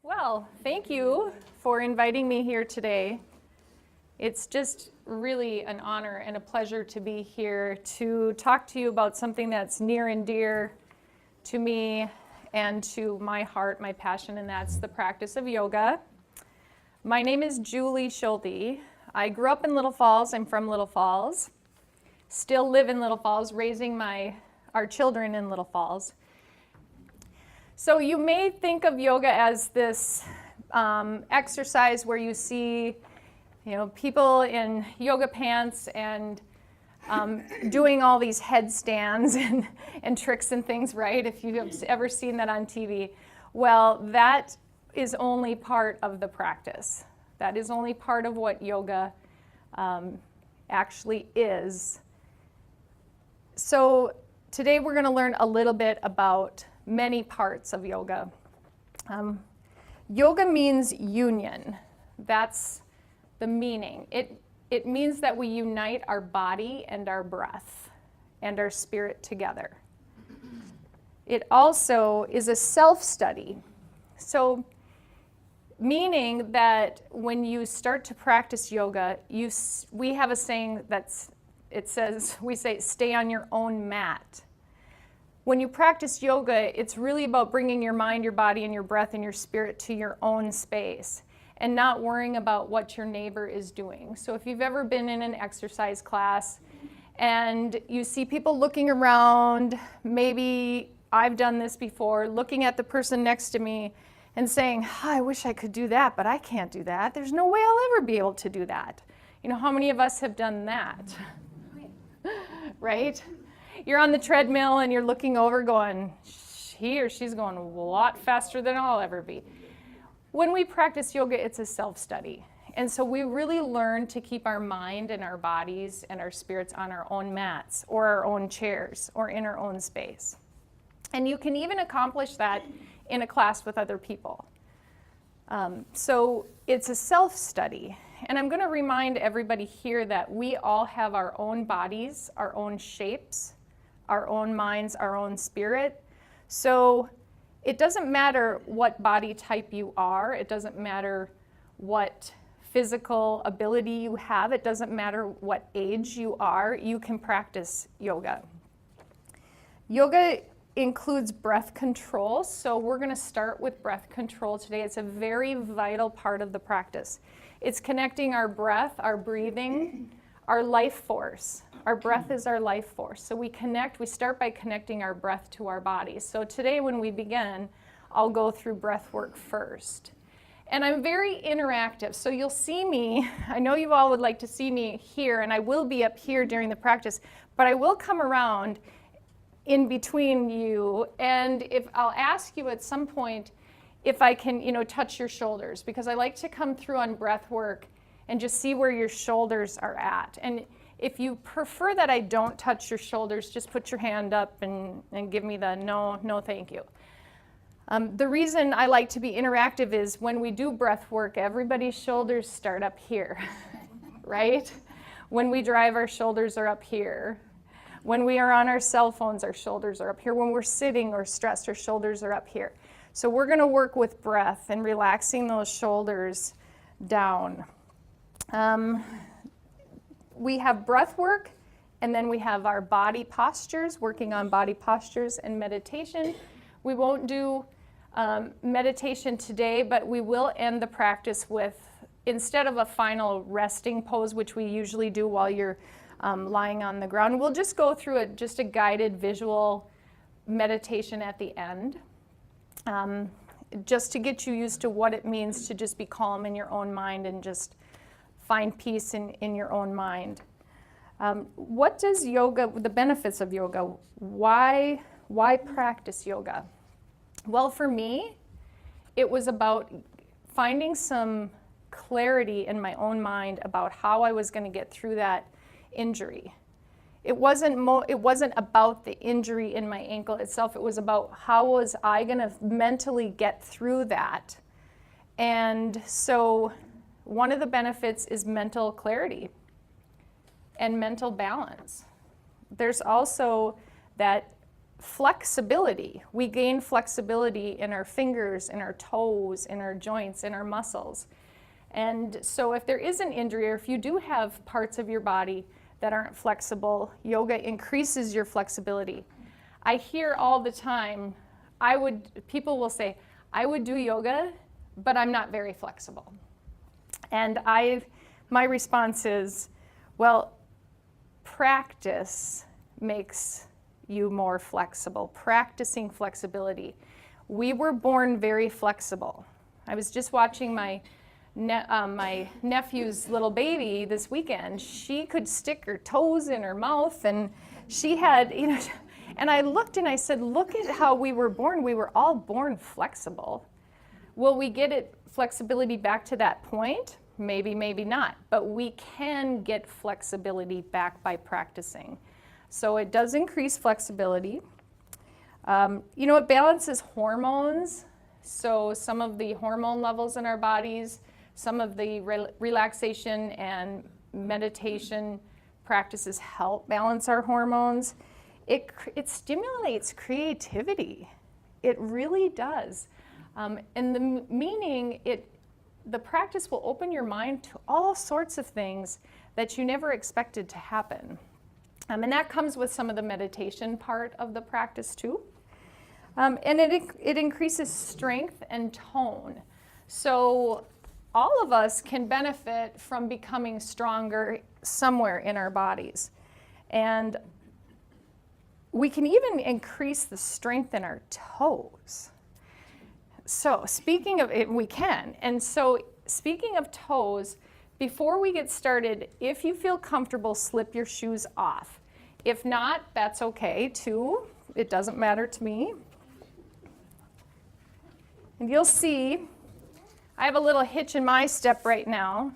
Well, thank you for inviting me here today. It's just really an honor and a pleasure to be here to talk to you about something that's near and dear to me and to my heart, my passion, and that's the practice of yoga. My name is Julie Schulte. I grew up in Little Falls. I'm from Little Falls. Still live in Little Falls, raising our children in Little Falls. So you may think of yoga as this exercise where you see, people in yoga pants and doing all these headstands and tricks and things, right? If you've ever seen that on TV. Well, that is only part of the practice. That is only part of what yoga actually is. So today we're going to learn a little bit about many parts of yoga. Yoga means union. That's the meaning. It means that we unite our body and our breath and our spirit together. It also is a self-study. So, meaning that when you start to practice yoga, we have a saying we say, stay on your own mat. When you practice yoga, it's really about bringing your mind, your body, and your breath and your spirit to your own space and not worrying about what your neighbor is doing. So if you've ever been in an exercise class and you see people looking around, maybe I've done this before, looking at the person next to me and saying, I wish I could do that, but I can't do that. There's no way I'll ever be able to do that. How many of us have done that? Right? You're on the treadmill and you're looking over going, he or she's going a lot faster than I'll ever be. When we practice yoga, it's a self-study. And so we really learn to keep our mind and our bodies and our spirits on our own mats or our own chairs or in our own space. And you can even accomplish that in a class with other people. So it's a self-study. And I'm going to remind everybody here that we all have our own bodies, our own shapes, our own minds, our own spirit. So it doesn't matter what body type you are. It doesn't matter what physical ability you have. It doesn't matter what age you are. You can practice yoga. Yoga includes breath control. So we're going to start with breath control today. It's a very vital part of the practice. It's connecting our breath, our breathing, our life force. Our breath is our life force. So we start by connecting our breath to our bodies. So today when we begin, I'll go through breath work first. And I'm very interactive. So you'll see me, I know you all would like to see me here, and I will be up here during the practice, but I will come around in between you. And if I'll ask you at some point if I can, touch your shoulders, because I like to come through on breath work and just see where your shoulders are at. And if you prefer that I don't touch your shoulders, just put your hand up and give me the no, thank you. The reason I like to be interactive is when we do breath work, everybody's shoulders start up here, right? When we drive, our shoulders are up here. When we are on our cell phones, our shoulders are up here. When we're sitting or stressed, our shoulders are up here. So we're going to work with breath and relaxing those shoulders down. We have breath work, and then we have our body postures, working on body postures and meditation. We won't do meditation today, but we will end the practice with, instead of a final resting pose, which we usually do while you're lying on the ground, we'll just go through just a guided visual meditation at the end, just to get you used to what it means to just be calm in your own mind and just find peace in your own mind. What does yoga, the benefits of yoga, why practice yoga? Well, for me, it was about finding some clarity in my own mind about how I was going to get through that injury. It wasn't about the injury in my ankle itself. It was about how was I going to mentally get through that. And so one of the benefits is mental clarity and mental balance. There's also that flexibility. We gain flexibility in our fingers, in our toes, in our joints, in our muscles. And so if there is an injury, or if you do have parts of your body that aren't flexible, yoga increases your flexibility. I hear all the time, people will say, I would do yoga, but I'm not very flexible. And my response is, well, practice makes you more flexible. Practicing flexibility. We were born very flexible. I was just watching my nephew's little baby this weekend. She could stick her toes in her mouth, and she had, and I looked and I said, look at how we were born. We were all born flexible. Will we get flexibility back to that point? Maybe, maybe not. But we can get flexibility back by practicing. So it does increase flexibility. It balances hormones. So some of the hormone levels in our bodies, some of the relaxation and meditation practices help balance our hormones. It stimulates creativity. It really does. And the practice will open your mind to all sorts of things that you never expected to happen. And that comes with some of the meditation part of the practice too. And it increases strength and tone. So all of us can benefit from becoming stronger somewhere in our bodies. And we can even increase the strength in our toes. So speaking of it, we can. And so speaking of toes, before we get started, if you feel comfortable, slip your shoes off. If not, that's okay too. It doesn't matter to me. And you'll see, I have a little hitch in my step right now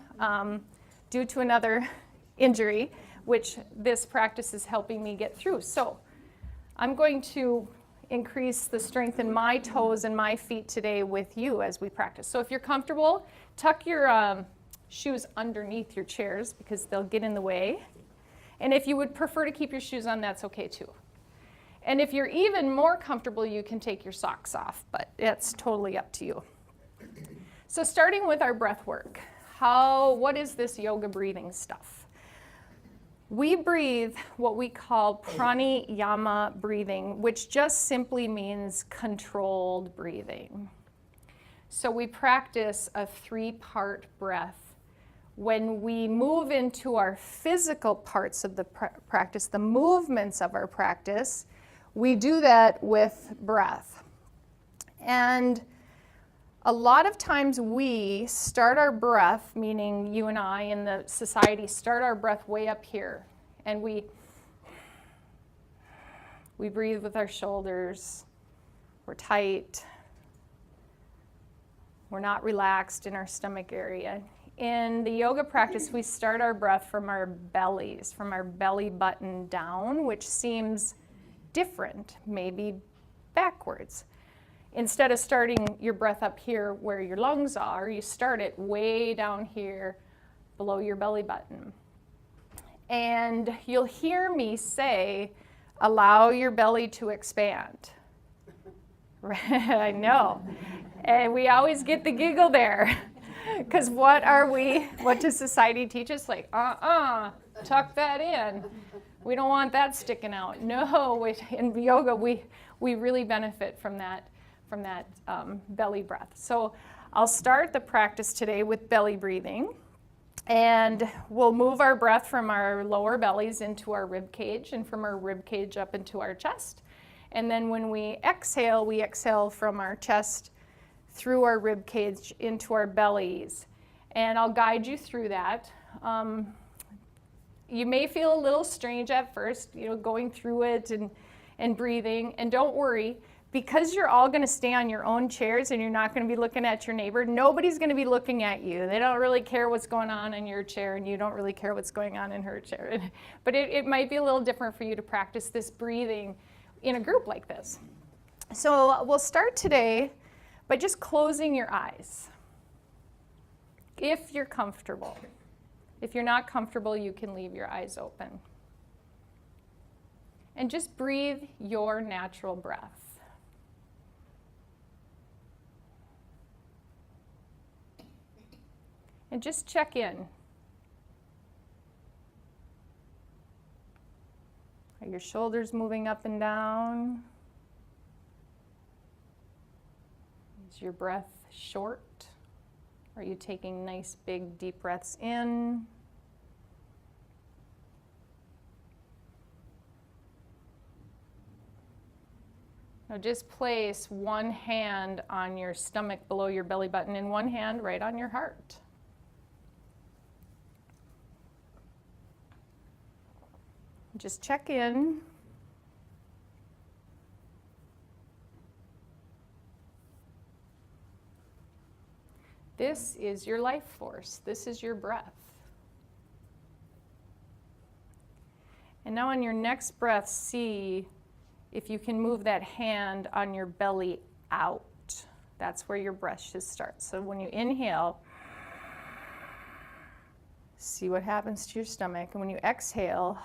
due to another injury, which this practice is helping me get through. So I'm going to increase the strength in my toes and my feet today with you as we practice. So if you're comfortable, tuck your shoes underneath your chairs because they'll get in the way. And if you would prefer to keep your shoes on, that's okay too. And if you're even more comfortable, you can take your socks off, but it's totally up to you. So starting with our breath work, what is this yoga breathing stuff? We breathe what we call pranayama breathing, which just simply means controlled breathing. So we practice a 3-part breath. When we move into our physical parts of the practice, the movements of our practice, we do that with breath. And a lot of times we start our breath, meaning you and I in the society start our breath way up here. And we breathe with our shoulders. We're tight. We're not relaxed in our stomach area. In the yoga practice, we start our breath from our bellies, from our belly button down, which seems different, maybe backwards. Instead of starting your breath up here where your lungs are, you start it way down here below your belly button. And you'll hear me say, allow your belly to expand. I know. And we always get the giggle there. Because what does society teach us? Like, tuck that in. We don't want that sticking out. No, in yoga, we really benefit from that belly breath. So I'll start the practice today with belly breathing. And we'll move our breath from our lower bellies into our rib cage and from our rib cage up into our chest. And then when we exhale from our chest through our rib cage into our bellies. And I'll guide you through that. You may feel a little strange at first, going through it and breathing. And don't worry, because you're all going to stay on your own chairs and you're not going to be looking at your neighbor, nobody's going to be looking at you. They don't really care what's going on in your chair, and you don't really care what's going on in her chair. But it might be a little different for you to practice this breathing in a group like this. So we'll start today by just closing your eyes, if you're comfortable. If you're not comfortable, you can leave your eyes open. And just breathe your natural breath. And just check in. Are your shoulders moving up and down? Is your breath short? Are you taking nice big deep breaths in? Now just place one hand on your stomach below your belly button and one hand right on your heart. Just check in. This is your life force. This is your breath. And now on your next breath, see if you can move that hand on your belly out. That's where your breath should start. So when you inhale, see what happens to your stomach. And when you exhale,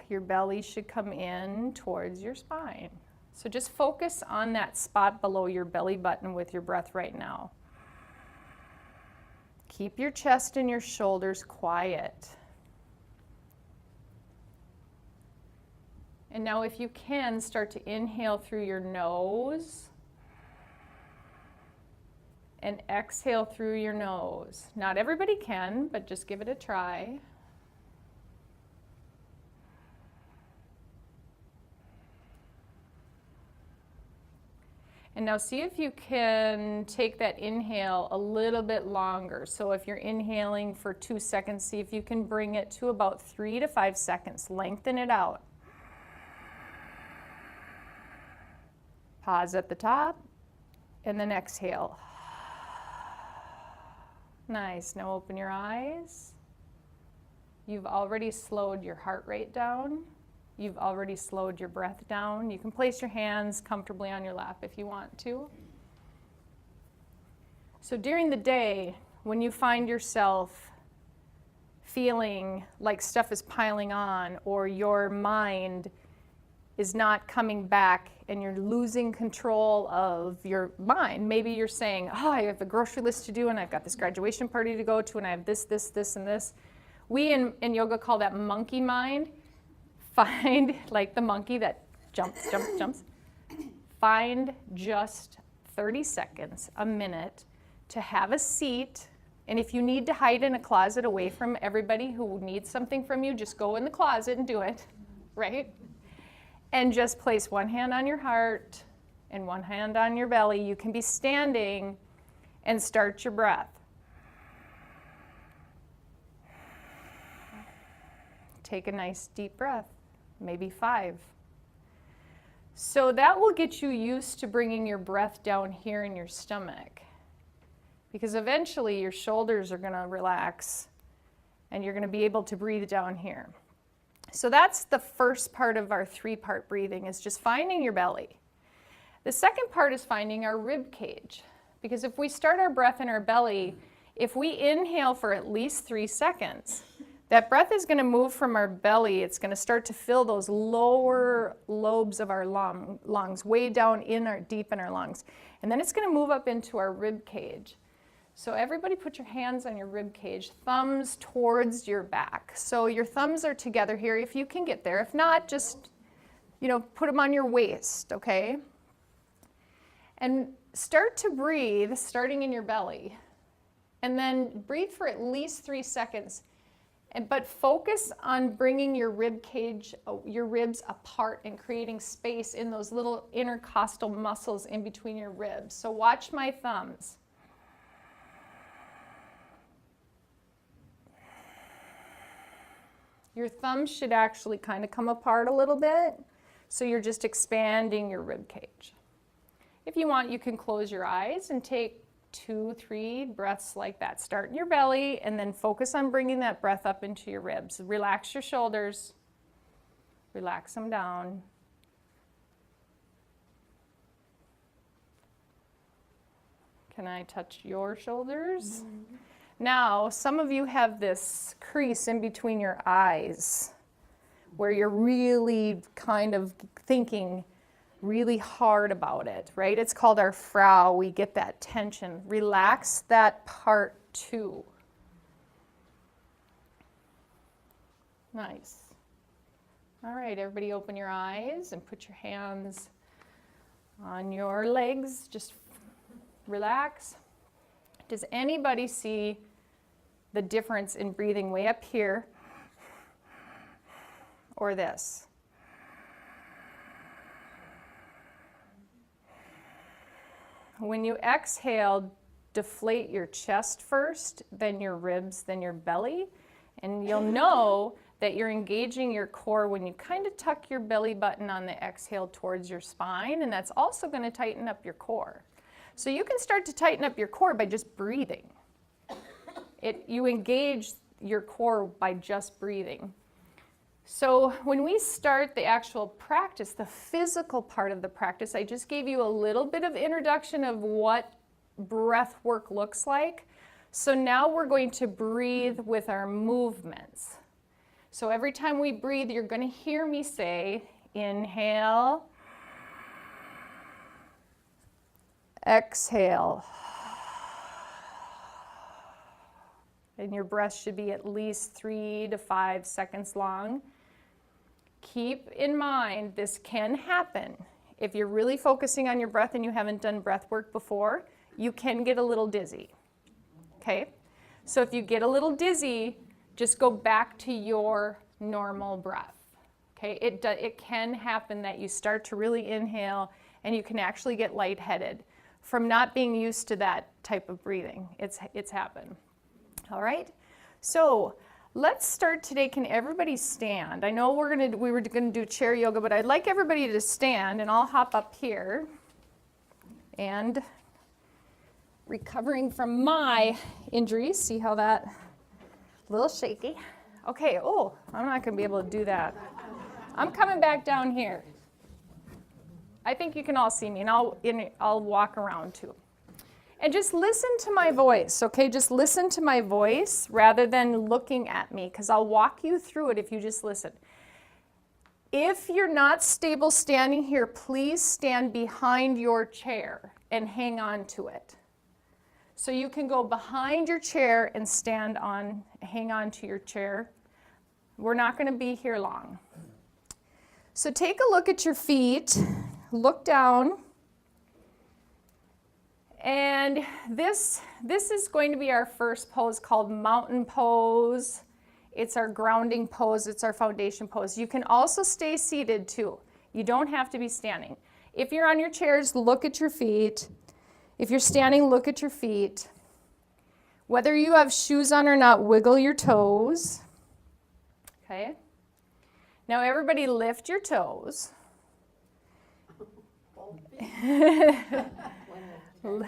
your belly should come in towards your spine. So just focus on that spot below your belly button with your breath right now. Keep your chest and your shoulders quiet. And now if you can, start to inhale through your nose and exhale through your nose. Not everybody can, but just give it a try. And now see if you can take that inhale a little bit longer. So if you're inhaling for 2 seconds, see if you can bring it to about 3 to 5 seconds. Lengthen it out. Pause at the top, and then exhale. Nice. Now open your eyes. You've already slowed your heart rate down. You've already slowed your breath down. You can place your hands comfortably on your lap if you want to. So during the day, when you find yourself feeling like stuff is piling on or your mind is not coming back and you're losing control of your mind. Maybe you're saying, oh, I have a grocery list to do and I've got this graduation party to go to and I have this, and this. We in yoga call that monkey mind. Find, like the monkey that jumps. Find just 30 seconds, a minute, to have a seat. And if you need to hide in a closet away from everybody who needs something from you, just go in the closet and do it, right? And just place one hand on your heart and one hand on your belly. You can be standing and start your breath. Take a nice deep breath, maybe 5. So that will get you used to bringing your breath down here in your stomach, because eventually your shoulders are going to relax and you're going to be able to breathe down here. So that's the first part of our 3-part breathing, is just finding your belly. The second part is finding our rib cage, because if we start our breath in our belly, if we inhale for at least 3 seconds, that breath is going to move from our belly. It's going to start to fill those lower lobes of our lungs, way down deep in our lungs. And then it's going to move up into our rib cage. So everybody put your hands on your rib cage, thumbs towards your back. So your thumbs are together here if you can get there. If not, just, put them on your waist, okay? And start to breathe, starting in your belly. And then breathe for at least 3 seconds. But focus on bringing your rib cage, your ribs apart and creating space in those little intercostal muscles in between your ribs. So watch my thumbs. Your thumbs should actually kind of come apart a little bit, so you're just expanding your rib cage. If you want, you can close your eyes and take 2-3 breaths like that. Start in your belly and then focus on bringing that breath up into your ribs. Relax your shoulders. Relax them down. Can I touch your shoulders? Mm-hmm. Now, some of you have this crease in between your eyes. where you're really kind of thinking really hard about it, right? It's called our Frau. We get that tension. Relax that part too. Nice. All right, everybody open your eyes and put your hands on your legs. Just relax. Does anybody see the difference in breathing way up here or this? When you exhale, deflate your chest first, then your ribs, then your belly, and you'll know that you're engaging your core when you kind of tuck your belly button on the exhale towards your spine, and that's also going to tighten up your core. So you can start to tighten up your core by just breathing. You engage your core by just breathing. So when we start the actual practice, the physical part of the practice, I just gave you a little bit of introduction of what breath work looks like. So now we're going to breathe with our movements. So every time we breathe, you're going to hear me say, inhale, exhale. And your breath should be at least 3 to 5 seconds long. Keep in mind, this can happen. If you're really focusing on your breath and you haven't done breath work before, you can get a little dizzy. Okay? So if you get a little dizzy, just go back to your normal breath. Okay? It can happen that you start to really inhale and you can actually get lightheaded from not being used to that type of breathing. It's happened. All right? So let's start today. Can everybody stand? I know we were gonna do chair yoga, but I'd like everybody to stand, and I'll hop up here. And recovering from my injuries, see how that, a little shaky. Okay, oh, I'm not gonna be able to do that. I'm coming back down here. I think you can all see me, and I'll walk around too. And just listen to my voice, okay? Just listen to my voice rather than looking at me, because I'll walk you through it if you just listen. If you're not stable standing here, please stand behind your chair and hang on to it. So you can go behind your chair and hang on to your chair. We're not going to be here long. So take a look at your feet, look down. And this is going to be our first pose called mountain pose. It's our grounding pose. It's our foundation pose. You can also stay seated too. You don't have to be standing. If you're on your chairs, look at your feet. If you're standing, look at your feet. Whether you have shoes on or not, wiggle your toes. Okay? Now everybody lift your toes.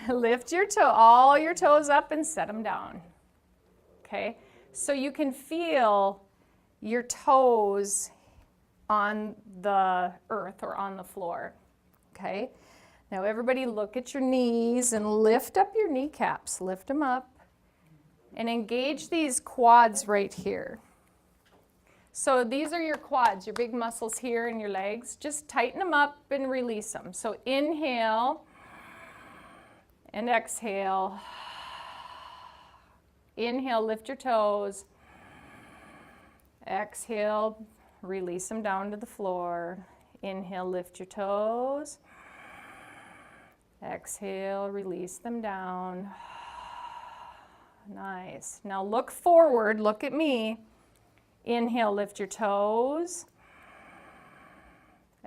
Lift all your toes up and set them down. Okay? So you can feel your toes on the earth or on the floor. Okay? Now everybody look at your knees and lift up your kneecaps. Lift them up and engage these quads right here. So these are your quads, your big muscles here in your legs. Just tighten them up and release them. So inhale and exhale. Inhale, lift your toes. Exhale, release them down to the floor. Inhale, lift your toes. Exhale, release them down. Nice. Now look forward, look at me. Inhale, lift your toes.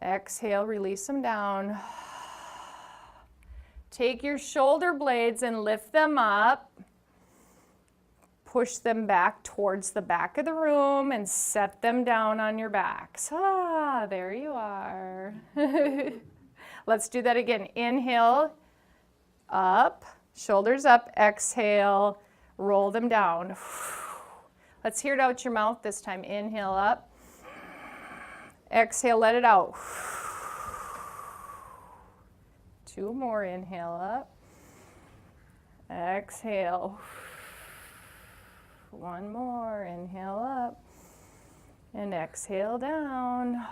Exhale, release them down. Take your shoulder blades and lift them up. Push them back towards the back of the room and set them down on your backs. Ah, there you are. Let's do that again. Inhale, up, shoulders up, exhale, roll them down. Let's hear it out your mouth this time. Inhale up, exhale, let it out. 2 more, inhale up, exhale. 1 more, inhale up, And exhale down.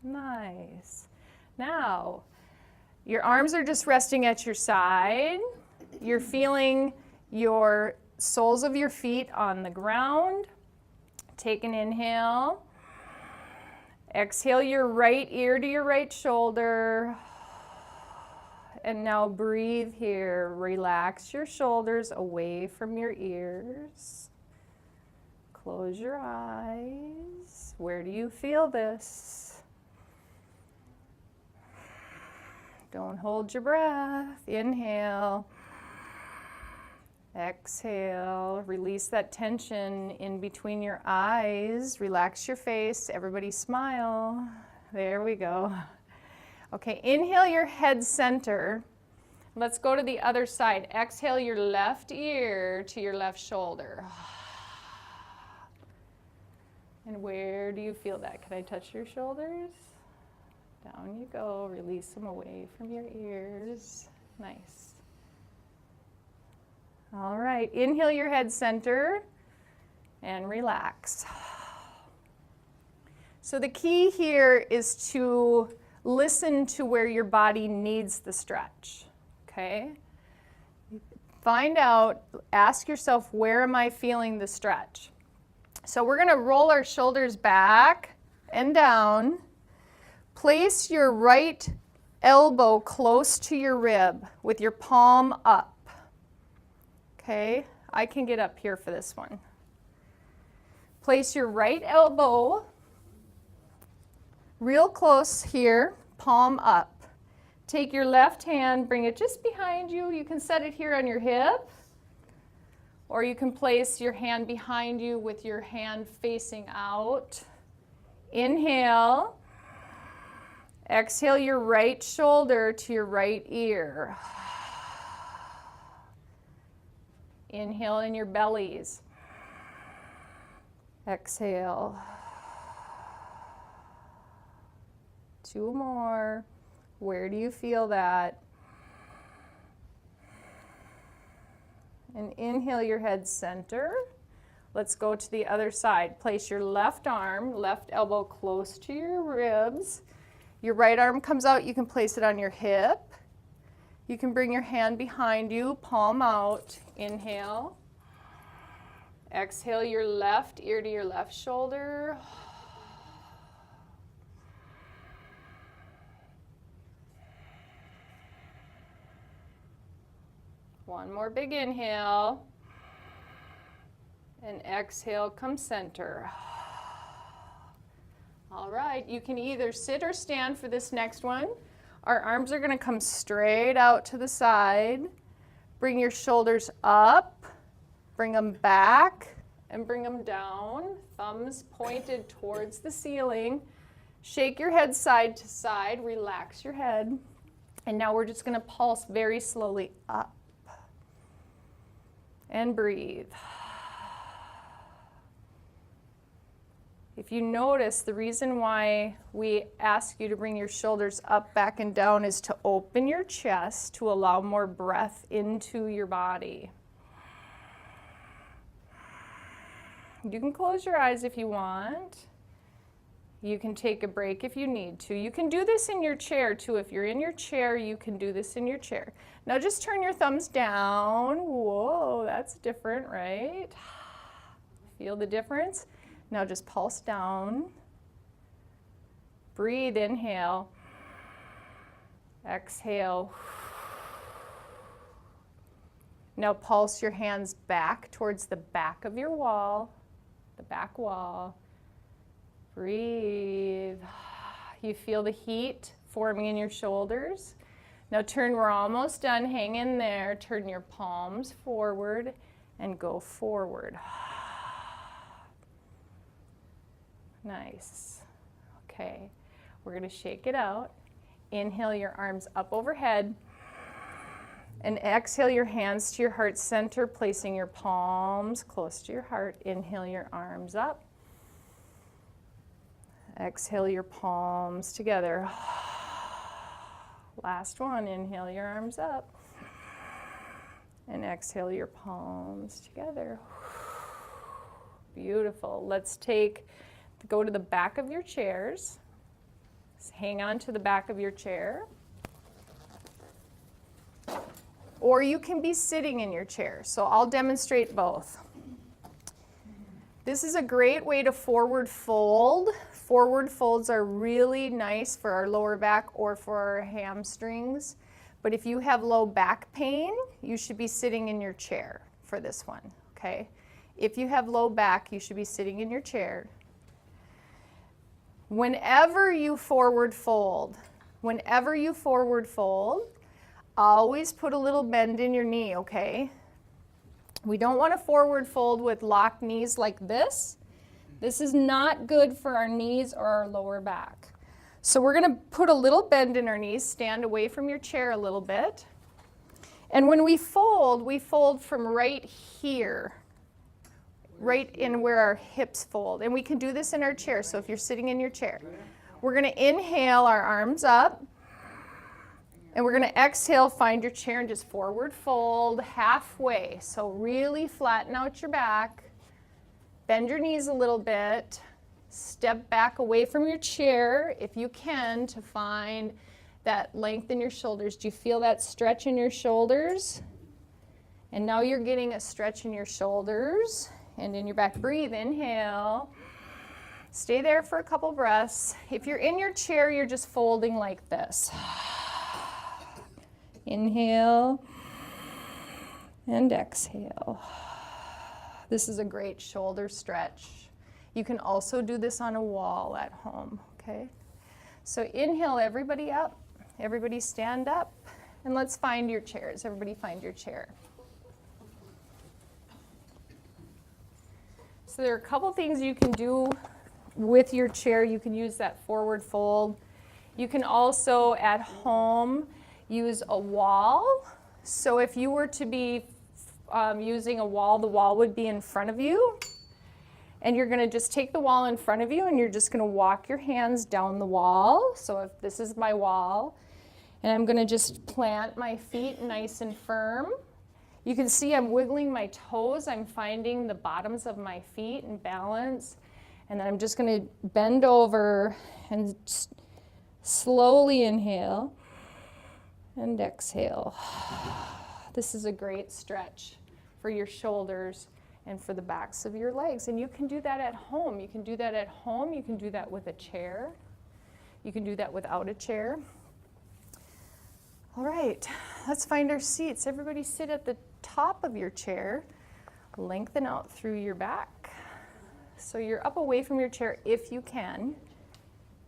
Nice. Now, your arms are just resting at your side. You're feeling your soles of your feet on the ground. Take an inhale. Exhale your right ear to your right shoulder. And now breathe here. Relax your shoulders away from your ears. Close your eyes. Where do you feel this? Don't hold your breath. Inhale. Exhale. Release that tension in between your eyes. Relax your face. Everybody smile. There we go. Okay, inhale your head center. Let's go to the other side. Exhale your left ear to your left shoulder. And where do you feel that? Can I touch your shoulders? Down you go. Release them away from your ears. Nice. All right, inhale your head center and relax. So the key here is to listen to where your body needs the stretch, okay? Find out, ask yourself, where am I feeling the stretch? So we're gonna roll our shoulders back and down. Place your right elbow close to your rib with your palm up. Okay, I can get up here for this one. Place your right elbow real close here, palm up. Take your left hand, bring it just behind you. You can set it here on your hip, or you can place your hand behind you with your hand facing out. Inhale. Exhale your right shoulder to your right ear. Inhale in your bellies. Exhale. 2 more. Where do you feel that? And inhale your head center. Let's go to the other side. Place your left arm, left elbow close to your ribs. Your right arm comes out. You can place it on your hip. You can bring your hand behind you, palm out. Inhale. Exhale your left ear to your left shoulder. One more big inhale. And exhale, come center. All right, you can either sit or stand for this next one. Our arms are going to come straight out to the side. Bring your shoulders up, bring them back, and bring them down. Thumbs pointed towards the ceiling. Shake your head side to side, relax your head. And now we're just going to pulse very slowly up. And breathe. If you notice, the reason why we ask you to bring your shoulders up, back, and down is to open your chest to allow more breath into your body. You can close your eyes if you want. You can take a break if you need to. You can do this in your chair too. If you're in your chair, you can do this in your chair. Now just turn your thumbs down. Whoa, that's different, right? Feel the difference? Now just pulse down. Breathe, inhale. Exhale. Now pulse your hands back towards the back of your wall, the back wall. Breathe. You feel the heat forming in your shoulders. Now turn, we're almost done. Hang in there. Turn your palms forward and go forward. Nice. Okay, we're going to shake it out. Inhale your arms up overhead. And exhale your hands to your heart center, placing your palms close to your heart. Inhale your arms up. Exhale your palms together. Last one, inhale your arms up. And exhale your palms together. Beautiful. Let's go to the back of your chairs. Just hang on to the back of your chair. Or you can be sitting in your chair. So I'll demonstrate both. This is a great way to forward fold. Forward folds are really nice for our lower back or for our hamstrings. But if you have low back pain, you should be sitting in your chair for this one, okay? If you have low back, you should be sitting in your chair. Whenever you forward fold, always put a little bend in your knee, okay? We don't want to forward fold with locked knees like this. This is not good for our knees or our lower back. So we're going to put a little bend in our knees, stand away from your chair a little bit. And when we fold from right here, right in where our hips fold. And we can do this in our chair, so if you're sitting in your chair. We're going to inhale our arms up. And we're going to exhale, find your chair, and just forward fold halfway. So really flatten out your back. Bend your knees a little bit. Step back away from your chair if you can to find that length in your shoulders. Do you feel that stretch in your shoulders? And now you're getting a stretch in your shoulders and in your back. Breathe, inhale. Stay there for a couple breaths. If you're in your chair, you're just folding like this. Inhale and exhale. This is a great shoulder stretch. You can also do this on a wall at home, okay? So inhale, everybody up. Everybody stand up. And let's find your chairs. Everybody find your chair. So there are a couple things you can do with your chair. You can use that forward fold. You can also, at home, use a wall. So if you were to be using a wall, the wall would be in front of you. And you're going to just take the wall in front of you and you're just going to walk your hands down the wall. So if this is my wall, and I'm going to just plant my feet nice and firm. You can see I'm wiggling my toes. I'm finding the bottoms of my feet and balance. And then I'm just going to bend over and slowly inhale and exhale. This is a great stretch for your shoulders and for the backs of your legs. And you can do that at home. You can do that at home. You can do that with a chair. You can do that without a chair. All right, let's find our seats. Everybody sit at the top of your chair. Lengthen out through your back. So you're up away from your chair if you can.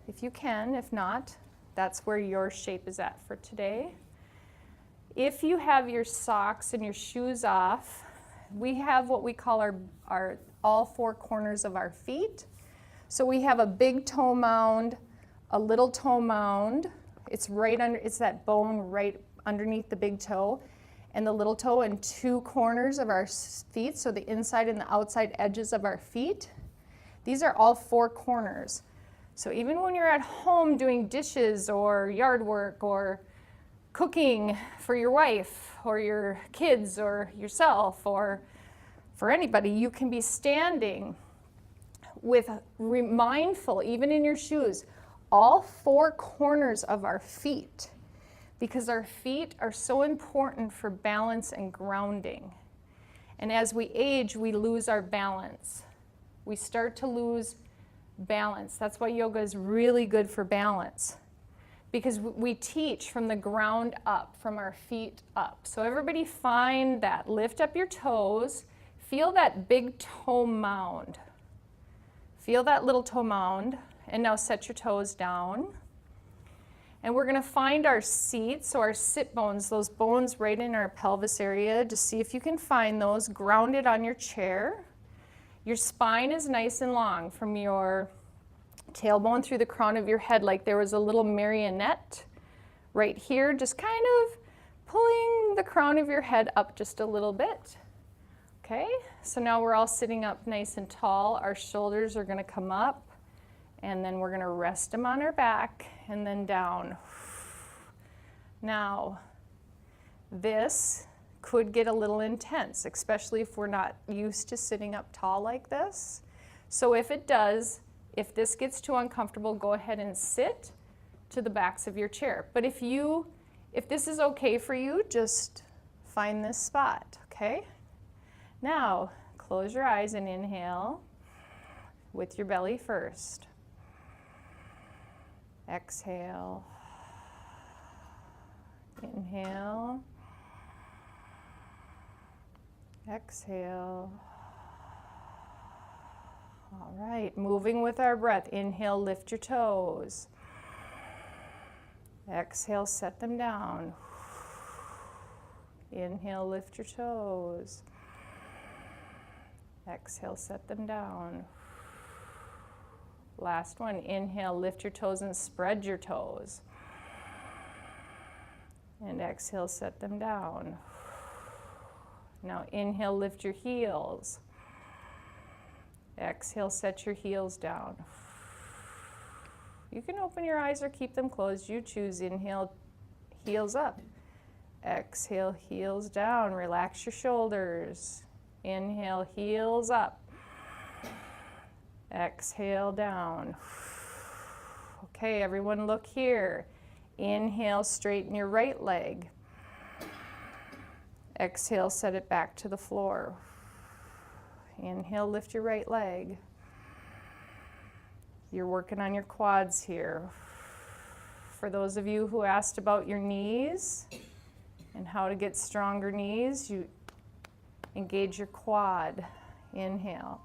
If you can, if not, that's where your shape is at for today. If you have your socks and your shoes off, we have what we call our all four corners of our feet. So we have a big toe mound, a little toe mound. It's that bone right underneath the big toe and the little toe, and two corners of our feet, so the inside and the outside edges of our feet. These are all four corners. So even when you're at home doing dishes or yard work or cooking for your wife or your kids or yourself or for anybody, you can be standing with mindful, even in your shoes, all four corners of our feet, because our feet are so important for balance and grounding. And as we age, we lose our balance. We start to lose balance. That's why yoga is really good for balance, because we teach from the ground up, from our feet up. So everybody find that. Lift up your toes. Feel that big toe mound. Feel that little toe mound. And now set your toes down. And we're going to find our seats, so our sit bones, those bones right in our pelvis area. Just see if you can find those grounded on your chair. Your spine is nice and long from your tailbone through the crown of your head, like there was a little marionette right here, just kind of pulling the crown of your head up just a little bit. Okay, so now we're all sitting up nice and tall. Our shoulders are going to come up, and then we're going to rest them on our back and then down. Now, this could get a little intense, especially if we're not used to sitting up tall like this. So if it does, if this gets too uncomfortable, go ahead and sit to the backs of your chair. But if this is okay for you, just find this spot, okay? Now, close your eyes and inhale with your belly first. Exhale. Inhale. Exhale. All right, moving with our breath. Inhale, lift your toes. Exhale, set them down. Inhale, lift your toes. Exhale, set them down. Last one. Inhale, lift your toes and spread your toes. And exhale, set them down. Now inhale, lift your heels. Exhale, set your heels down. You can open your eyes or keep them closed. You choose. Inhale, heels up. Exhale, heels down. Relax your shoulders. Inhale, heels up. Exhale, down. Okay, everyone look here. Inhale, straighten your right leg. Exhale, set it back to the floor. Inhale, lift your right leg. You're working on your quads here. For those of you who asked about your knees and how to get stronger knees, you engage your quad. Inhale.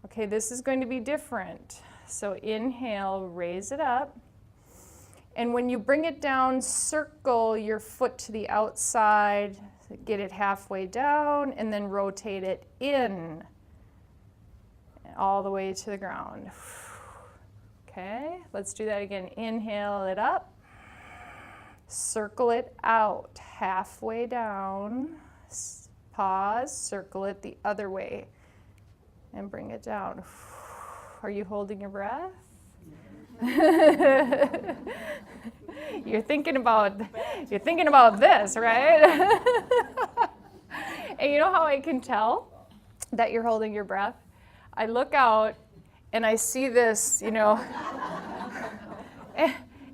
Okay, this is going to be different. So inhale, raise it up. And when you bring it down, circle your foot to the outside, get it halfway down, and then rotate it in all the way to the ground. Okay, let's do that again. Inhale it up, circle it out, halfway down, pause, circle it the other way, and bring it down. Are you holding your breath? You're thinking about this, right? And you know how I can tell that you're holding your breath? I look out and I see this, you know.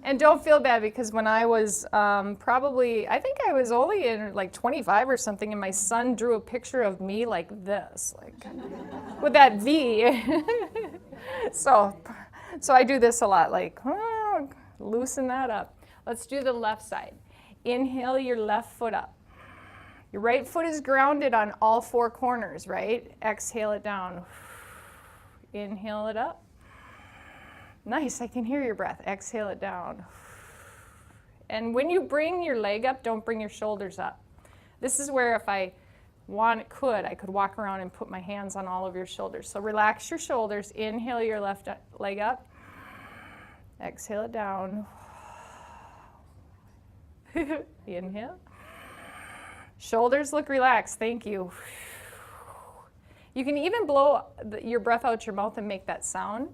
And don't feel bad, because when I was I think I was only in like 25 or something, and my son drew a picture of me like this, like with that V. So I do this a lot, like, loosen that up. Let's do the left side. Inhale your left foot up. Your right foot is grounded on all four corners, right? Exhale it down. Inhale it up. Nice, I can hear your breath. Exhale it down. And when you bring your leg up, don't bring your shoulders up. This is where if I I could walk around and put my hands on all of your shoulders. So relax your shoulders. Inhale your left leg up. Exhale it down. Inhale. Shoulders look relaxed. Thank you. You can even blow your breath out your mouth and make that sound.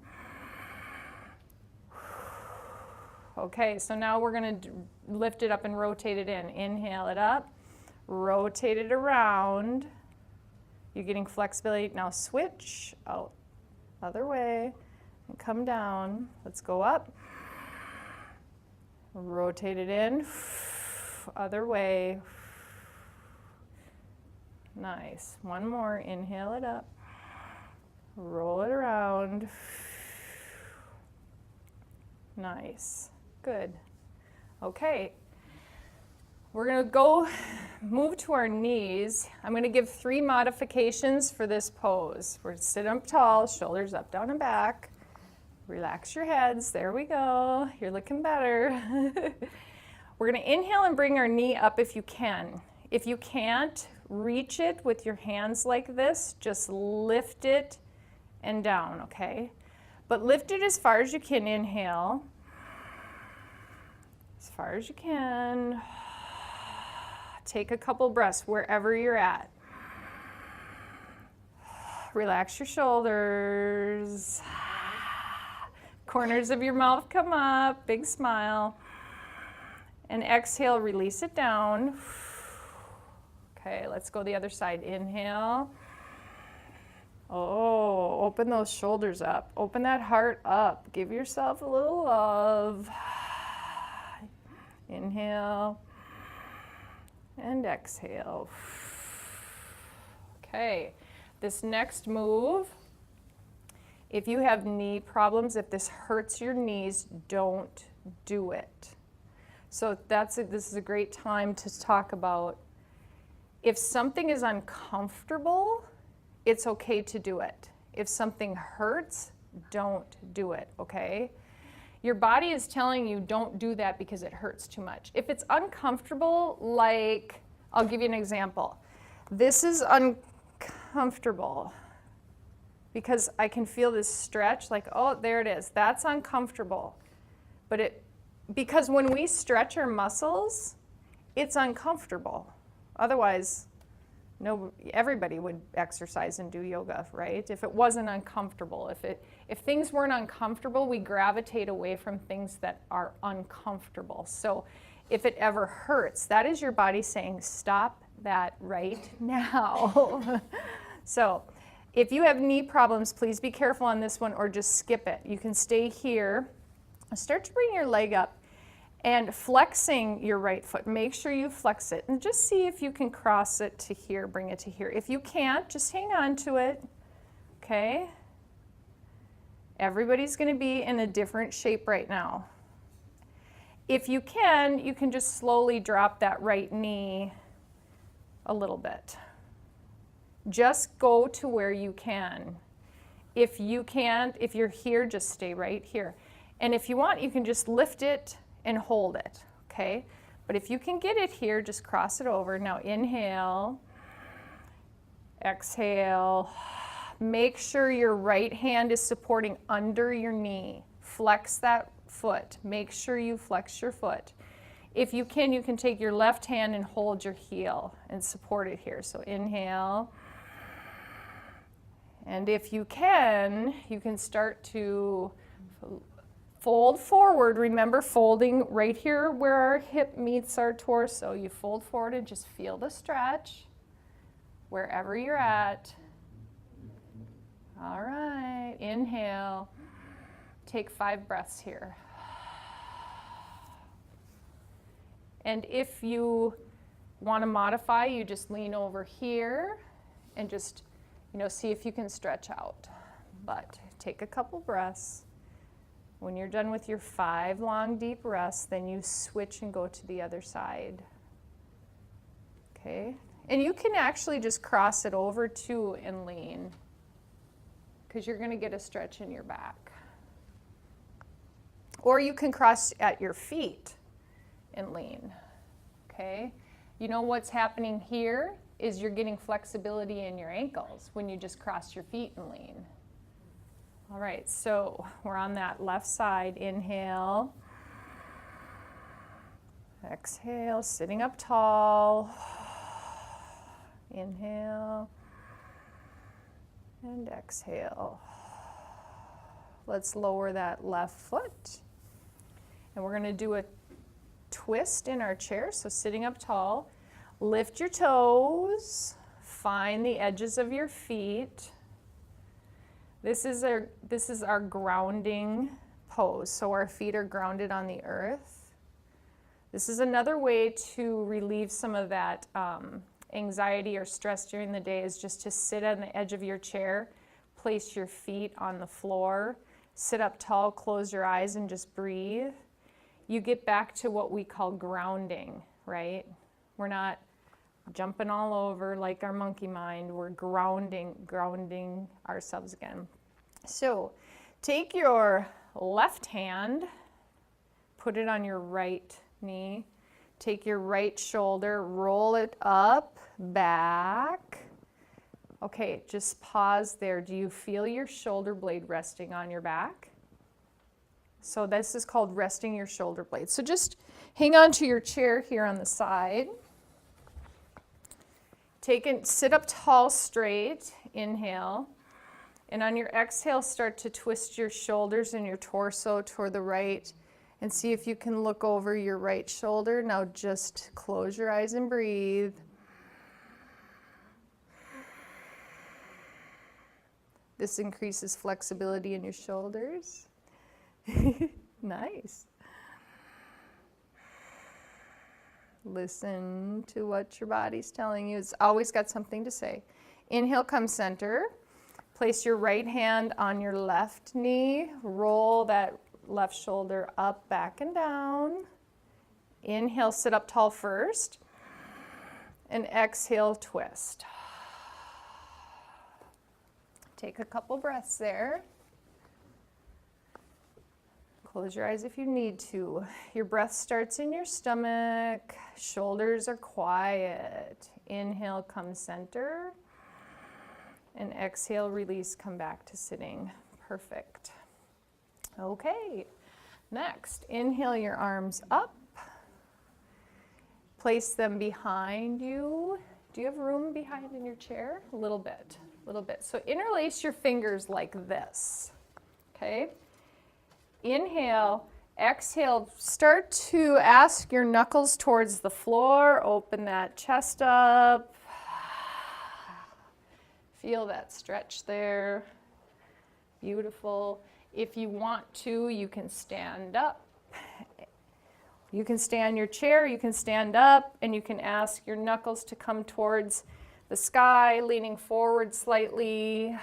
Okay, so now we're going to lift it up and rotate it in. Inhale it up. Rotate it around. You're getting flexibility. Now switch out, other way, and come down. Let's go up. Rotate it in, other way. Nice. One more. Inhale it up. Roll it around. Nice. Good. Okay. We're going to move to our knees. I'm going to give 3 modifications for this pose. We're sitting up tall, shoulders up, down, and back. Relax your heads. There we go. You're looking better. We're going to inhale and bring our knee up if you can. If you can't, reach it with your hands like this. Just lift it and down, okay? But lift it as far as you can. Inhale. As far as you can. Take a couple breaths wherever you're at. Relax your shoulders. Corners of your mouth come up. Big smile. And exhale, release it down. Okay, let's go the other side. Inhale. Oh, open those shoulders up. Open that heart up. Give yourself a little love. Inhale and exhale. Okay, this next move, if you have knee problems, if this hurts your knees, don't do it. So this is a great time to talk about if something is uncomfortable, it's okay to do it. If something hurts, don't do it, okay? Your body is telling you don't do that because it hurts too much. If it's uncomfortable, like, I'll give you an example. This is uncomfortable because I can feel this stretch, like, oh, there it is. That's uncomfortable. But because when we stretch our muscles, it's uncomfortable. Otherwise, everybody would exercise and do yoga, right? If it wasn't uncomfortable, if things weren't uncomfortable, we gravitate away from things that are uncomfortable. So if it ever hurts, that is your body saying, stop that right now. So if you have knee problems, please be careful on this one or just skip it. You can stay here. Start to bring your leg up and flexing your right foot. Make sure you flex it and just see if you can cross it to here, bring it to here. If you can't, just hang on to it, okay? Everybody's gonna be in a different shape right now. If you can just slowly drop that right knee a little bit. Just go to where you can. If you can't, if you're here, just stay right here. And if you want, you can just lift it and hold it, okay? But if you can get it here, just cross it over. Now inhale, exhale. Make sure your right hand is supporting under your knee. Flex that foot. Make sure you flex your foot. If you can take your left hand and hold your heel and support it here. So inhale. And if you can start to fold forward. Remember folding right here where our hip meets our torso. You fold forward and just feel the stretch wherever you're at. All right, inhale. Take 5 breaths here. And if you want to modify, you just lean over here and just, see if you can stretch out. But take a couple breaths. When you're done with your 5 long, deep rests, then you switch and go to the other side. Okay? And you can actually just cross it over too and lean, because you're going to get a stretch in your back. Or you can cross at your feet and lean. Okay? You know what's happening here is you're getting flexibility in your ankles when you just cross your feet and lean. All right, so we're on that left side. Inhale. Exhale, sitting up tall. Inhale. And exhale. Let's lower that left foot. And we're going to do a twist in our chair. So sitting up tall. Lift your toes. Find the edges of your feet. This is our grounding pose. So our feet are grounded on the earth. This is another way to relieve some of that anxiety or stress during the day, is just to sit on the edge of your chair, place your feet on the floor, sit up tall, close your eyes, and just breathe. You get back to what we call grounding, right? We're not jumping all over like our monkey mind. We're grounding ourselves again. So take your left hand, put it on your right knee, take your right shoulder, roll it up, back. Okay, just pause there. Do you feel your shoulder blade resting on your back? So this is called resting your shoulder blade. So just hang on to your chair here on the side. Sit up tall, straight, inhale. And on your exhale, start to twist your shoulders and your torso toward the right and see if you can look over your right shoulder. Now just close your eyes and breathe. This increases flexibility in your shoulders. Nice. Listen to what your body's telling you. It's always got something to say. Inhale, come center. Place your right hand on your left knee. Roll that left shoulder up, back, and down. Inhale, sit up tall first. And exhale, twist. Take a couple breaths there. Close your eyes if you need to. Your breath starts in your stomach. Shoulders are quiet. Inhale, come center. And exhale, release, come back to sitting. Perfect. Okay. Next, inhale your arms up. Place them behind you. Do you have room behind in your chair? A little bit. So interlace your fingers like this. Okay? Inhale, exhale, start to ask your knuckles towards the floor, open that chest up. Feel that stretch there. Beautiful. If you want to, you can stand up. You can stay on your chair, you can stand up, and you can ask your knuckles to come towards the sky, leaning forward slightly.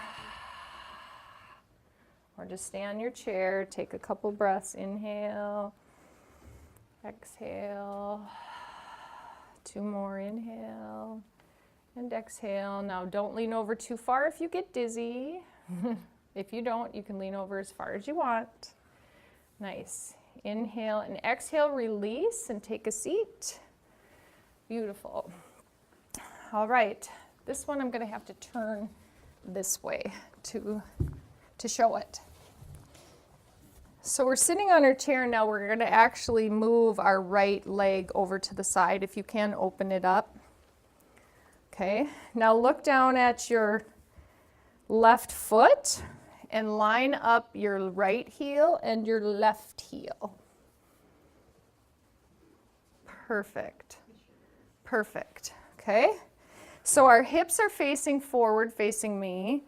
Or just stay on your chair, take a couple breaths, inhale, exhale, 2 more, inhale, and exhale. Now don't lean over too far if you get dizzy. If you don't, you can lean over as far as you want. Nice. Inhale and exhale, release and take a seat. Beautiful. All right, this one I'm gonna have to turn this way to show it. So we're sitting on our chair now. We're going to actually move our right leg over to the side. If you can, open it up. Okay, now look down at your left foot and line up your right heel and your left heel. Perfect. Perfect. Okay, so our hips are facing forward, facing me.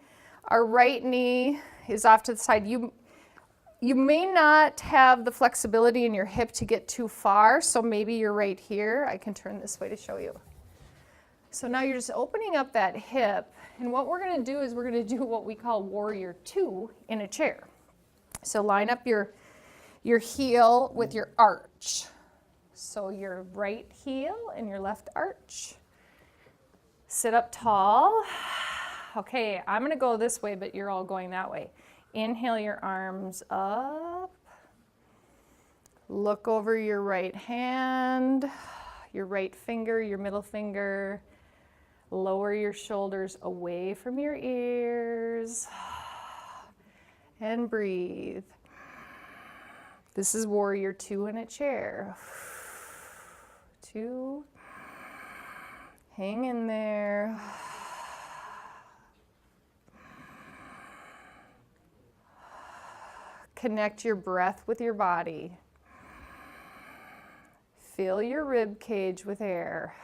Our right knee is off to the side. You may not have the flexibility in your hip to get too far, so maybe you're right here. I can turn this way to show you. So now you're just opening up that hip, and what we're going to do is we're going to do what we call warrior 2 in a chair. So line up your heel with your arch. So your right heel and your left arch. Sit up tall. Okay, I'm going to go this way, but you're all going that way. Inhale your arms up. Look over your right hand, your right finger, your middle finger. Lower your shoulders away from your ears. And breathe. This is warrior 2 in a chair. 2. Hang in there. Connect your breath with your body. Fill your rib cage with air.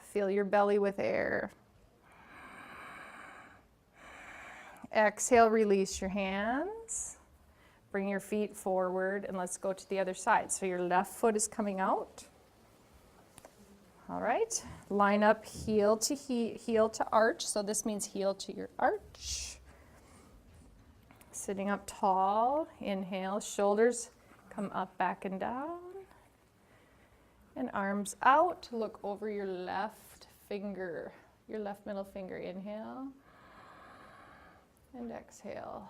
Fill your belly with air. Exhale, release your hands. Bring your feet forward and let's go to the other side. So your left foot is coming out. All right, line up heel to arch. So this means heel to your arch. Sitting up tall, inhale, shoulders come up, back, and down. And arms out, look over your left finger, your left middle finger, inhale. And exhale.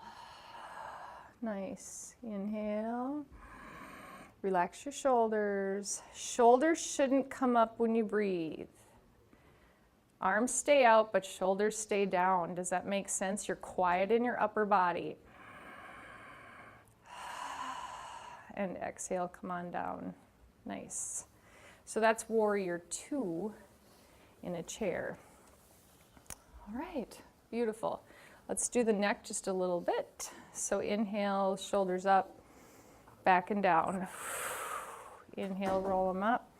Nice, inhale. Relax your shoulders. Shoulders shouldn't come up when you breathe. Arms stay out, but shoulders stay down. Does that make sense? You're quiet in your upper body. And exhale, come on down. Nice. So that's warrior 2 in a chair. All right, beautiful. Let's do the neck just a little bit. So inhale, shoulders up, back and down. Inhale, roll them up,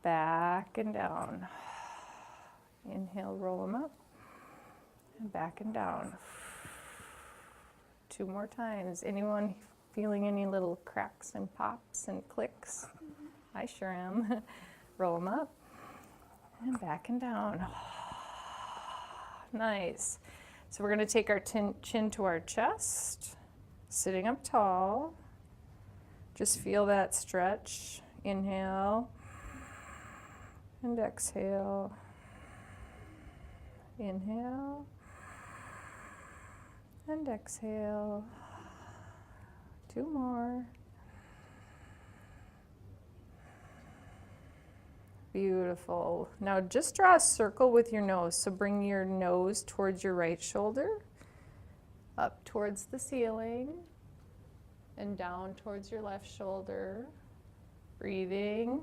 back and down. Inhale, roll them up, And back and down. 2 more times. Anyone feeling any little cracks and pops and clicks? I sure am. Roll them up. And back and down. Nice. So we're going to take our chin to our chest, sitting up tall. Just feel that stretch. Inhale and exhale. Inhale and exhale. 2 more. Beautiful. Now just draw a circle with your nose. So bring your nose towards your right shoulder, up towards the ceiling, and down towards your left shoulder. Breathing.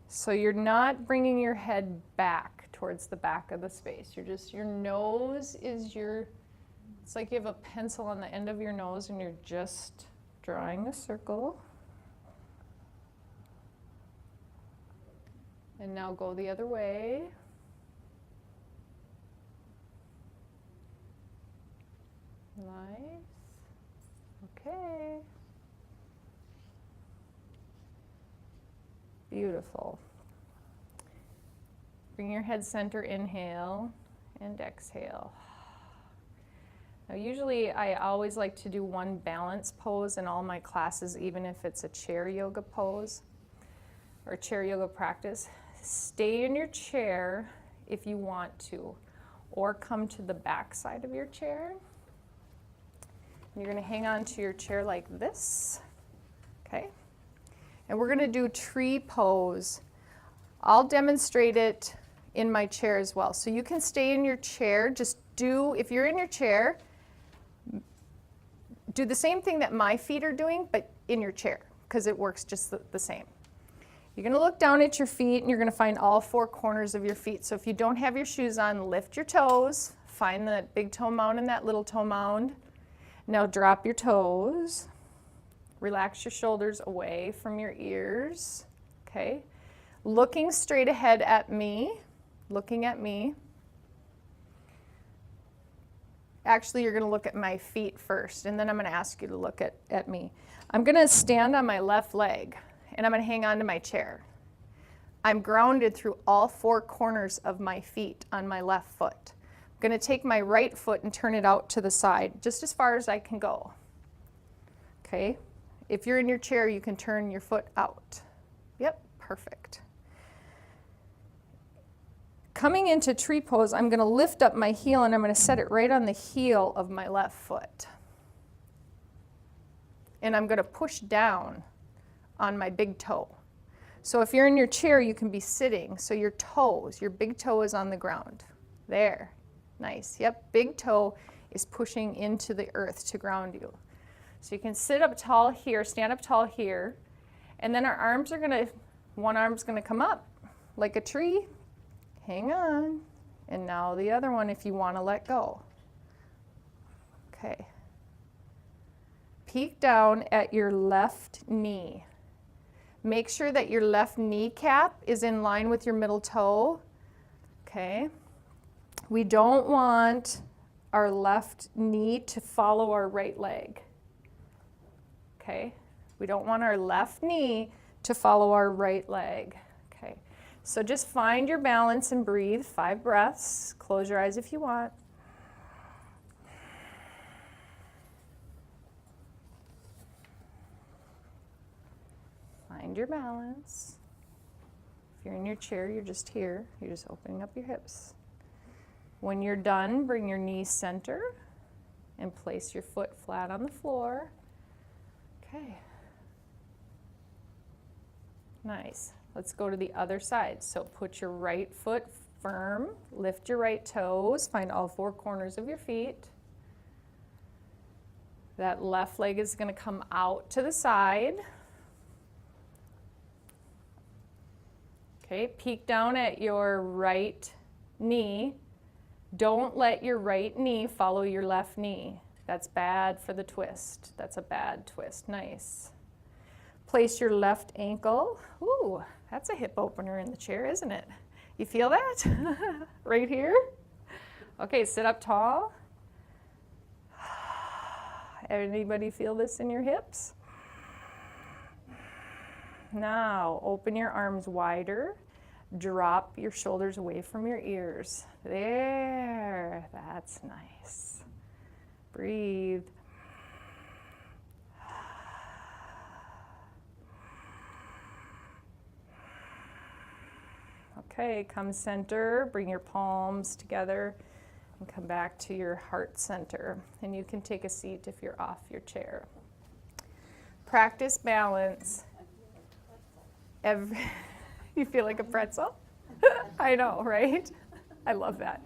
So you're not bringing your head back towards the back of the space. Your nose is it's like you have a pencil on the end of your nose and you're just drawing a circle. And now go the other way. Nice. Okay. Beautiful. Bring your head center, inhale and exhale. Now usually I always like to do one balance pose in all my classes, even if it's a chair yoga pose or chair yoga practice. Stay in your chair if you want to, or come to the back side of your chair. You're going to hang on to your chair like this, okay? And we're going to do tree pose. I'll demonstrate it in my chair as well. So you can stay in your chair. If you're in your chair, do the same thing that my feet are doing, but in your chair, because it works just the same. You're going to look down at your feet and you're going to find all 4 corners of your feet. So if you don't have your shoes on, lift your toes, find that big toe mound and that little toe mound. Now drop your toes. Relax your shoulders away from your ears. Okay? Looking straight ahead at me. Looking at me. Actually, you're going to look at my feet first, and then I'm going to ask you to look at me. I'm going to stand on my left leg, and I'm going to hang on to my chair. I'm grounded through all 4 corners of my feet on my left foot. I'm going to take my right foot and turn it out to the side, just as far as I can go. Okay? If you're in your chair, you can turn your foot out. Yep, perfect. Coming into tree pose, I'm going to lift up my heel and I'm going to set it right on the heel of my left foot. And I'm going to push down on my big toe. So if you're in your chair, you can be sitting. So your toes, your big toe is on the ground. There. Nice. Yep, big toe is pushing into the earth to ground you. So you can sit up tall here, stand up tall here, and then our arms are one arm's going to come up like a tree. Hang on. And now the other one if you want to let go. Okay. Peek down at your left knee. Make sure that your left kneecap is in line with your middle toe. Okay. We don't want our left knee to follow our right leg. Okay. We don't want our left knee to follow our right leg. Okay. So just find your balance and breathe. 5 breaths. Close your eyes if you want. Find your balance. If you're in your chair, you're just here. You're just opening up your hips. When you're done, bring your knees center and place your foot flat on the floor. Okay. Nice. Let's go to the other side. So put your right foot firm, lift your right toes, find all 4 corners of your feet. That left leg is going to come out to the side. Okay, peek down at your right knee. Don't let your right knee follow your left knee. That's bad for the twist. That's a bad twist. Nice. Place your left ankle. Ooh, that's a hip opener in the chair, isn't it? You feel that? Right here? Okay, sit up tall. Anybody feel this in your hips? Now, open your arms wider. Drop your shoulders away from your ears. There, that's nice. Breathe. Okay, come center, bring your palms together and come back to your heart center. And you can take a seat if you're off your chair. Practice balance. You feel like a pretzel? I know, right? I love that.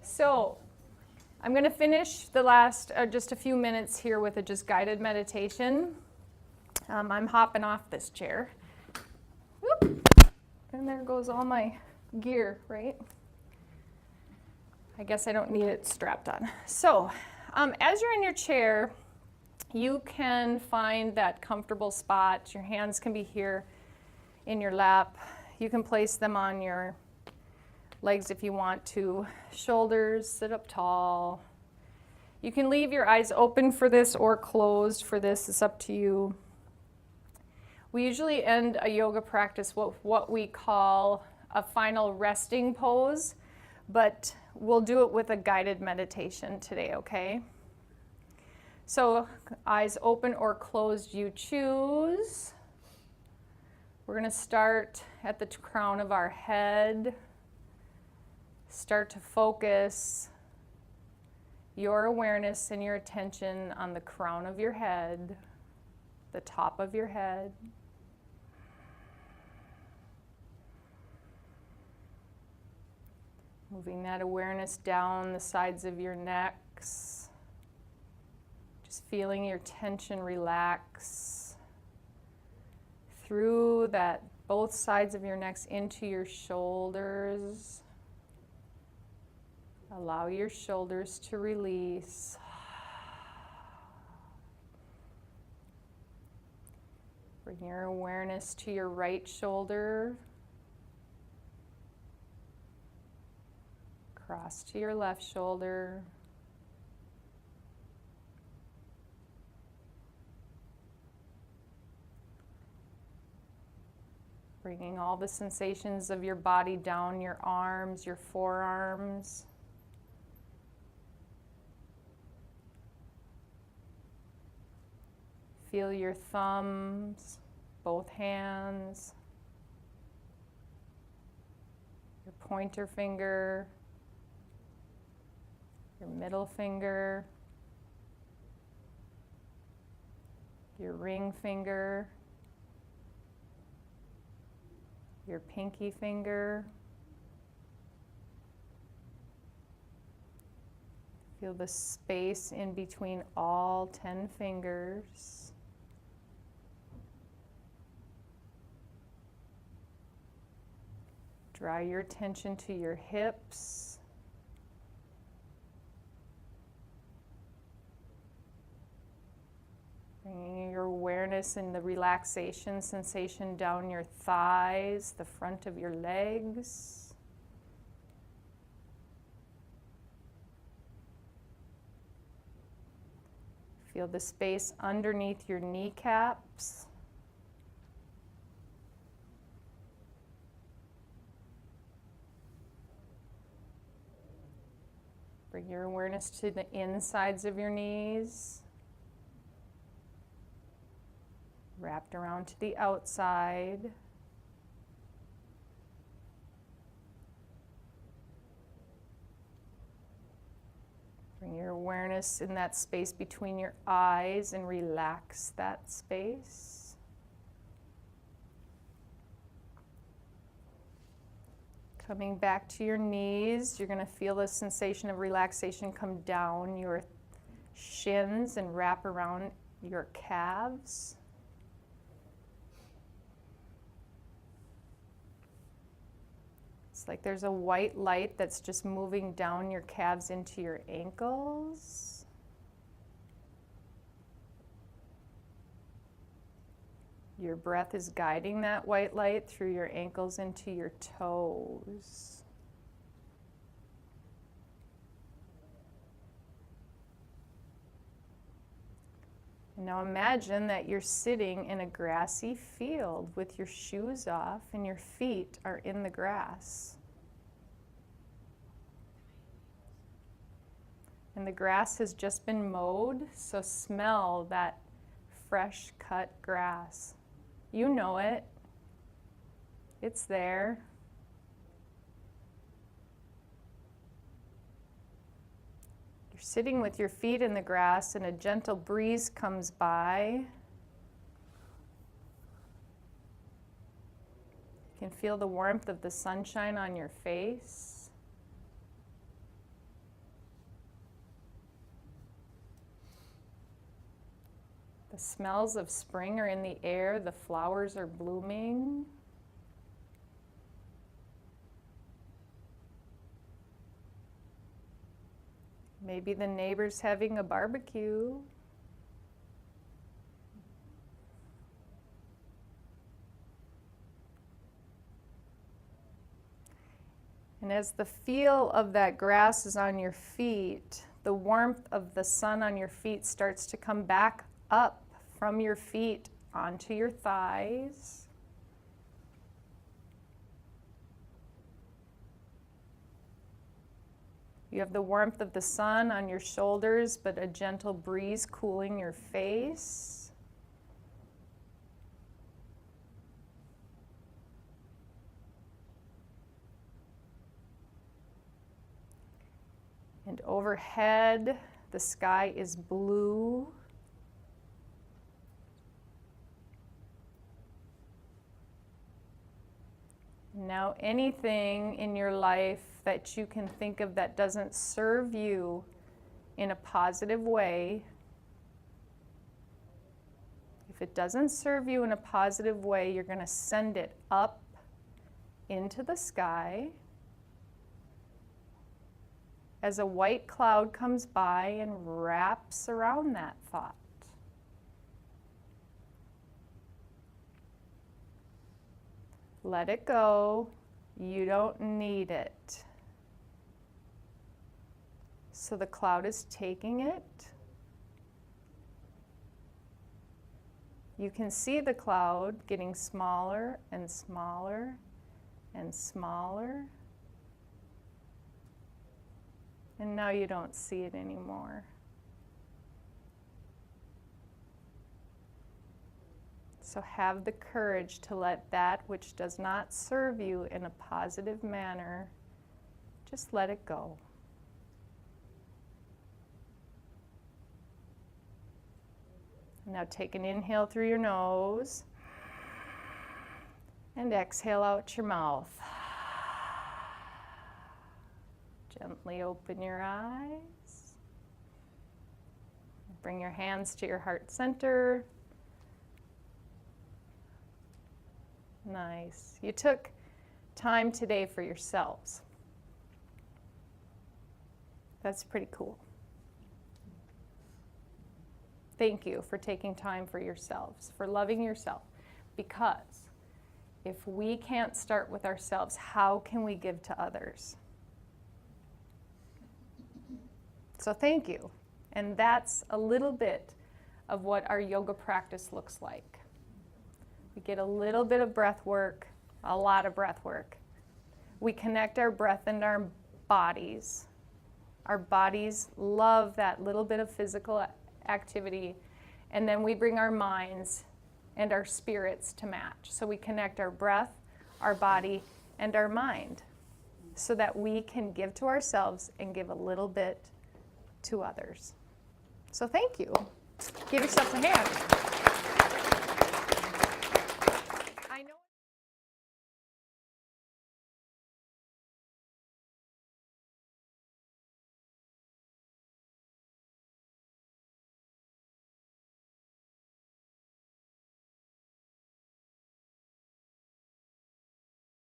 So I'm going to finish the last just a few minutes here with a just guided meditation. I'm hopping off this chair. Whoop. And there goes all my gear, right? I guess I don't need it strapped on. So as you're in your chair, you can find that comfortable spot. Your hands can be here in your lap. You can place them on your legs if you want to. Shoulders, sit up tall. You can leave your eyes open for this or closed for this. It's up to you. We usually end a yoga practice with what we call a final resting pose, but we'll do it with a guided meditation today, okay? So eyes open or closed, you choose. We're going to start at the crown of our head. Start to focus your awareness and your attention on the crown of your head, the top of your head. Moving that awareness down the sides of your necks. Just feeling your tension relax through that, both sides of your necks into your shoulders. Allow your shoulders to release. Bring your awareness to your right shoulder. Cross to your left shoulder. Bringing all the sensations of your body down your arms, your forearms. Feel your thumbs, both hands, your pointer finger, your middle finger, your ring finger, your pinky finger. Feel the space in between all 10 fingers. Draw your attention to your hips. Bringing your awareness and the relaxation sensation down your thighs, the front of your legs. Feel the space underneath your kneecaps. Bring your awareness to the insides of your knees. Wrapped around to the outside. Bring your awareness in that space between your eyes and relax that space. Coming back to your knees, you're going to feel the sensation of relaxation come down your shins and wrap around your calves. It's like there's a white light that's just moving down your calves into your ankles. Your breath is guiding that white light through your ankles into your toes. Now imagine that you're sitting in a grassy field with your shoes off and your feet are in the grass. And the grass has just been mowed, so smell that fresh cut grass. You know it. It's there. You're sitting with your feet in the grass and a gentle breeze comes by. You can feel the warmth of the sunshine on your face. The smells of spring are in the air, the flowers are blooming. Maybe the neighbor's having a barbecue. And as the feel of that grass is on your feet, the warmth of the sun on your feet starts to come back up from your feet onto your thighs. You have the warmth of the sun on your shoulders, but a gentle breeze cooling your face. And overhead, the sky is blue. Now, anything in your life that you can think of that doesn't serve you in a positive way, if it doesn't serve you in a positive way, you're going to send it up into the sky as a white cloud comes by and wraps around that thought. Let it go. You don't need it. So the cloud is taking it. You can see the cloud getting smaller and smaller and smaller. And now you don't see it anymore. So have the courage to let that which does not serve you in a positive manner, just let it go. Now take an inhale through your nose and exhale out your mouth. Gently open your eyes. Bring your hands to your heart center. Nice. You took time today for yourselves. That's pretty cool. Thank you for taking time for yourselves, for loving yourself. Because if we can't start with ourselves, how can we give to others? So thank you. And that's a little bit of what our yoga practice looks like. We get a little bit of breath work, a lot of breath work. We connect our breath and our bodies. Our bodies love that little bit of physical activity. And then we bring our minds and our spirits to match. So we connect our breath, our body, and our mind so that we can give to ourselves and give a little bit to others. So thank you. Give yourself a hand.